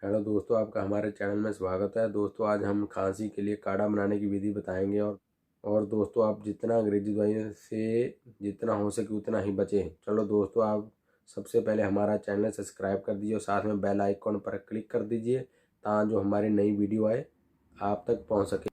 Hello दोस्तों, आपका हमारे चैनल में स्वागत है। दोस्तों, आज हम खांसी के लिए काढ़ा बनाने की विधि बताएंगे और दोस्तों, आप जितना अंग्रेजी दवाई से जितना हो सके उतना ही बचें। चलो दोस्तों, आप सबसे पहले हमारा चैनल सब्सक्राइब कर दीजिए और साथ में बेल आइकॉन पर क्लिक कर दीजिए ताकि जो हमारी नई वीडियो आए आप तक पहुंच सके।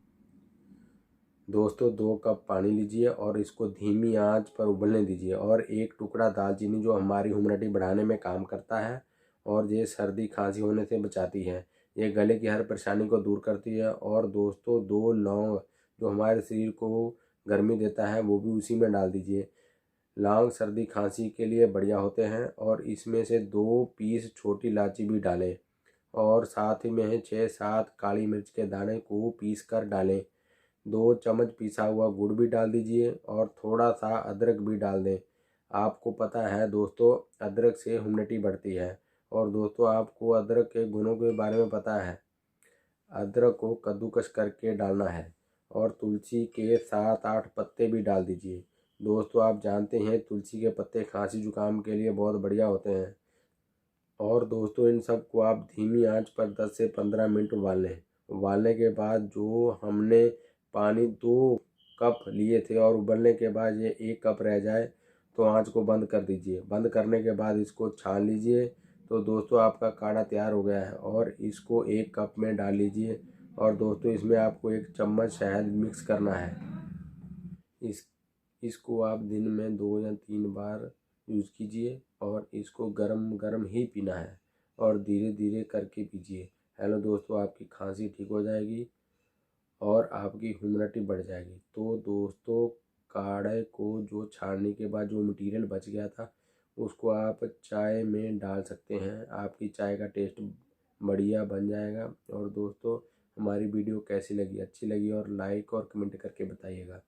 दोस्तों, 2 कप पानी लीजिए और इसको धीमी आंच पर उबलने दीजिए और 1 टुकड़ा दालचीनी जो हमारी इम्यूनिटी बढ़ाने में काम करता है और ये सर्दी खांसी होने से बचाती है। ये गले की हर परेशानी को दूर करती है। और दोस्तों, 2 लौंग जो हमारे शरीर को गर्मी देता है वो भी उसी में डाल दीजिए। लौंग सर्दी खांसी के लिए बढ़िया होते हैं और इसमें से 2 पीस छोटी इलायची भी डालें और साथ ही में 6-7 काली मिर्च के दाने को पीस कर डालें। 2 चम्मच पिसा हुआ गुड़ भी डाल दीजिए और थोड़ा सा अदरक भी डाल दें। आपको पता है दोस्तों, अदरक से इम्यूनिटी बढ़ती है। और दोस्तों, आपको अदरक के गुणों के बारे में पता है। अदरक को कद्दूकस करके डालना है और तुलसी के 7-8 पत्ते भी डाल दीजिए। दोस्तों, आप जानते हैं तुलसी के पत्ते खांसी जुकाम के लिए बहुत बढ़िया होते हैं। और दोस्तों, इन सब को आप धीमी आंच पर 10 से 15 मिनट उबाल लें। उबालने के बाद जो हमने पानी 2 कप लिए थे और उबलने के बाद ये 1 कप रह जाए तो आंच को बंद कर दीजिए। बंद करने के बाद इसको छान लीजिए। तो दोस्तों, आपका काढ़ा तैयार हो गया है और इसको 1 कप में डाल लीजिए। और दोस्तों, इसमें आपको 1 चम्मच शहद मिक्स करना है। इस इसको आप दिन में 2 या 3 बार यूज़ कीजिए और इसको गरम गरम ही पीना है और धीरे धीरे करके पीजिए। हेलो दोस्तों, आपकी खांसी ठीक हो जाएगी और आपकी इम्यूनिटी बढ़ जाएगी। तो दोस्तों, काढ़े को जो छानने के बाद जो मटेरियल बच गया था उसको आप चाय में डाल सकते हैं। आपकी चाय का टेस्ट बढ़िया बन जाएगा। और दोस्तों, हमारी वीडियो कैसी लगी, अच्छी लगी और लाइक और कमेंट करके बताइएगा।